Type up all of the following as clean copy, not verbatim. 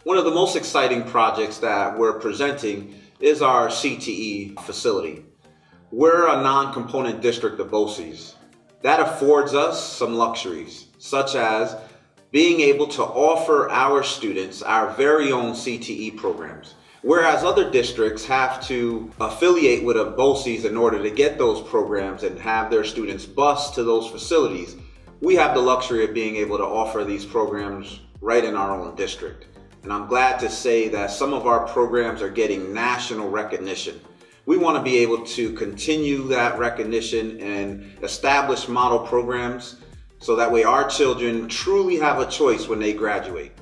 One of the most exciting projects that we're presenting is our CTE facility. We're a non-component district of BOCES. That affords us some luxuries, such as being able to offer our students our very own CTE programs. Whereas other districts have to affiliate with a BOCES in order to get those programs and have their students bused to those facilities, we have the luxury of being able to offer these programs right in our own district. And I'm glad to say that some of our programs are getting national recognition. We want to be able to continue that recognition and establish model programs so that way our children truly have a choice when they graduate.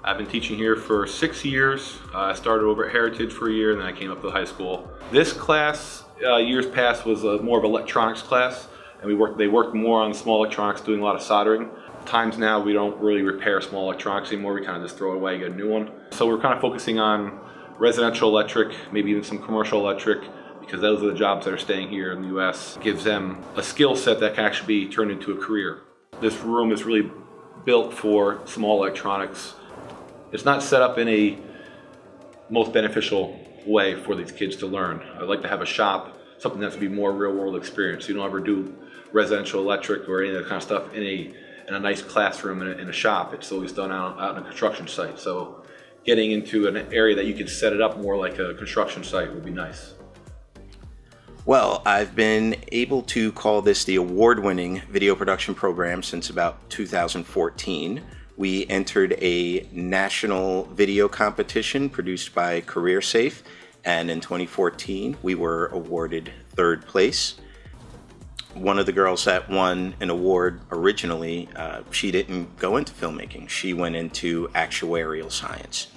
I've been teaching here for 6 years. I started over at Heritage for a year and then I came up to the high school. This class, years past, was more of an electronics class, and they worked more on small electronics, doing a lot of soldering. Times now we don't really repair small electronics anymore, we kind of just throw it away, get a new one. So we're kind of focusing on residential electric, maybe even some commercial electric, because those are the jobs that are staying here in the US. Gives them a skill set that can actually be turned into a career. This room is really built for small electronics. It's not set up in a most beneficial way for these kids to learn. I'd like to have a shop, something that's to be more real world experience. You don't ever do residential electric or any of that kind of stuff in a nice classroom in a shop. It's always done out on a construction site. So getting into an area that you can set it up more like a construction site would be nice. Well, I've been able to call this the award-winning video production program since about 2014. We entered a national video competition produced by CareerSafe, and in 2014 we were awarded 3rd place. One of the girls that won an award originally, she didn't go into filmmaking. She went into actuarial science.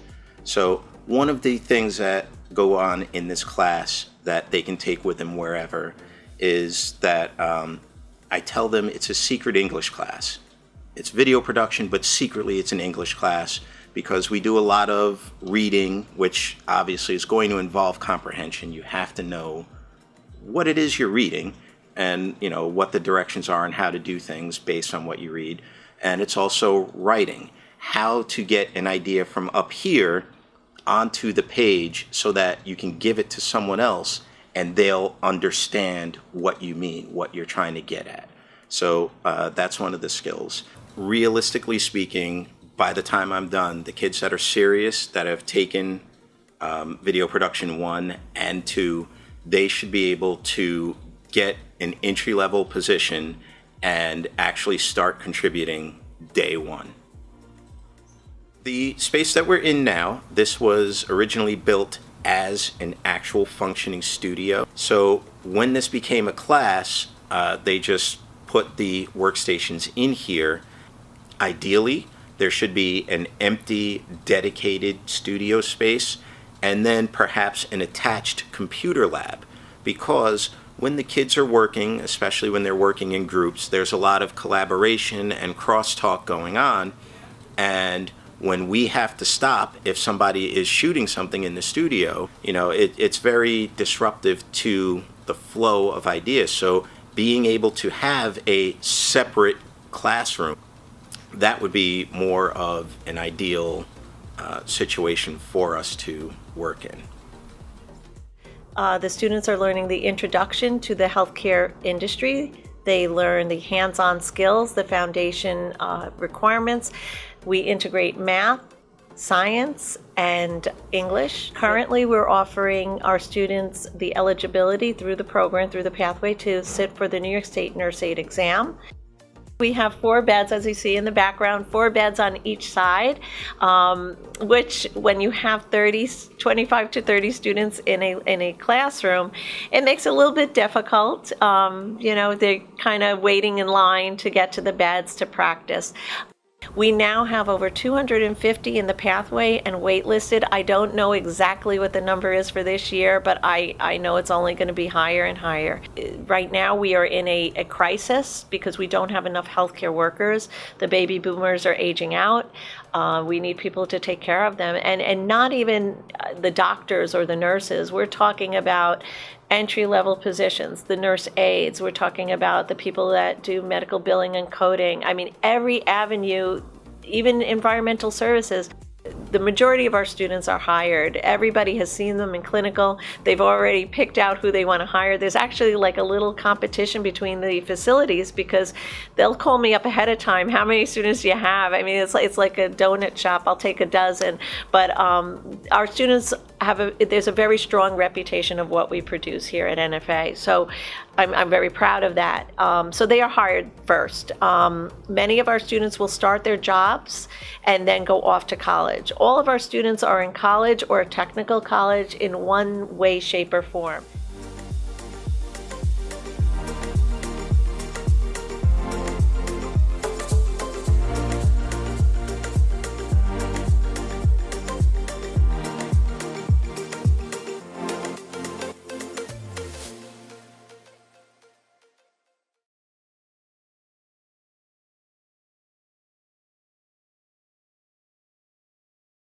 So one of the things that go on in this class that they can take with them wherever is that I tell them it's a secret English class. It's video production, but secretly it's an English class because we do a lot of reading, which obviously is going to involve comprehension. You have to know what it is you're reading, and what the directions are and how to do things based on what you read. And it's also writing, how to get an idea from up here onto the page so that you can give it to someone else and they'll understand what you mean, what you're trying to get at. So that's one of the skills. Realistically speaking, by the time I'm done, the kids that are serious, that have taken video production 1 and 2, they should be able to get an entry-level position and actually start contributing day 1. The space that we're in now, this was originally built as an actual functioning studio. So when this became a class, they just put the workstations in here. Ideally, there should be an empty, dedicated studio space and then perhaps an attached computer lab, because when the kids are working, especially when they're working in groups, there's a lot of collaboration and crosstalk going on. And when we have to stop, if somebody is shooting something in the studio, it's very disruptive to the flow of ideas. So being able to have a separate classroom, that would be more of an ideal situation for us to work in. The students are learning the introduction to the healthcare industry. They learn the hands-on skills, the foundation requirements. We integrate math, science, and English. Currently, we're offering our students the eligibility through the program, through the pathway, to sit for the New York State Nurse Aid exam. We have 4 beds, as you see in the background, 4 beds on each side, which when you have 25 to 30 students in a classroom, it makes it a little bit difficult. They're kind of waiting in line to get to the beds to practice. We now have over 250 in the pathway and waitlisted. I don't know exactly what the number is for this year, but I know it's only going to be higher and higher. Right now we are in a crisis because we don't have enough healthcare workers. The baby boomers are aging out. We need people to take care of them, and not even the doctors or the nurses. We're talking about entry-level positions, the nurse aides. We're talking about the people that do medical billing and coding. I mean, every avenue, even environmental services. The majority of our students are hired. Everybody has seen them in clinical. They've already picked out who they want to hire. There's actually like a little competition between the facilities because they'll call me up ahead of time. How many students do you have? I mean, it's like a donut shop. I'll take a dozen. But our students there's a very strong reputation of what we produce here at NFA. So I'm very proud of that. So they are hired first. Many of our students will start their jobs and then go off to college. All of our students are in college or a technical college in one way, shape, or form.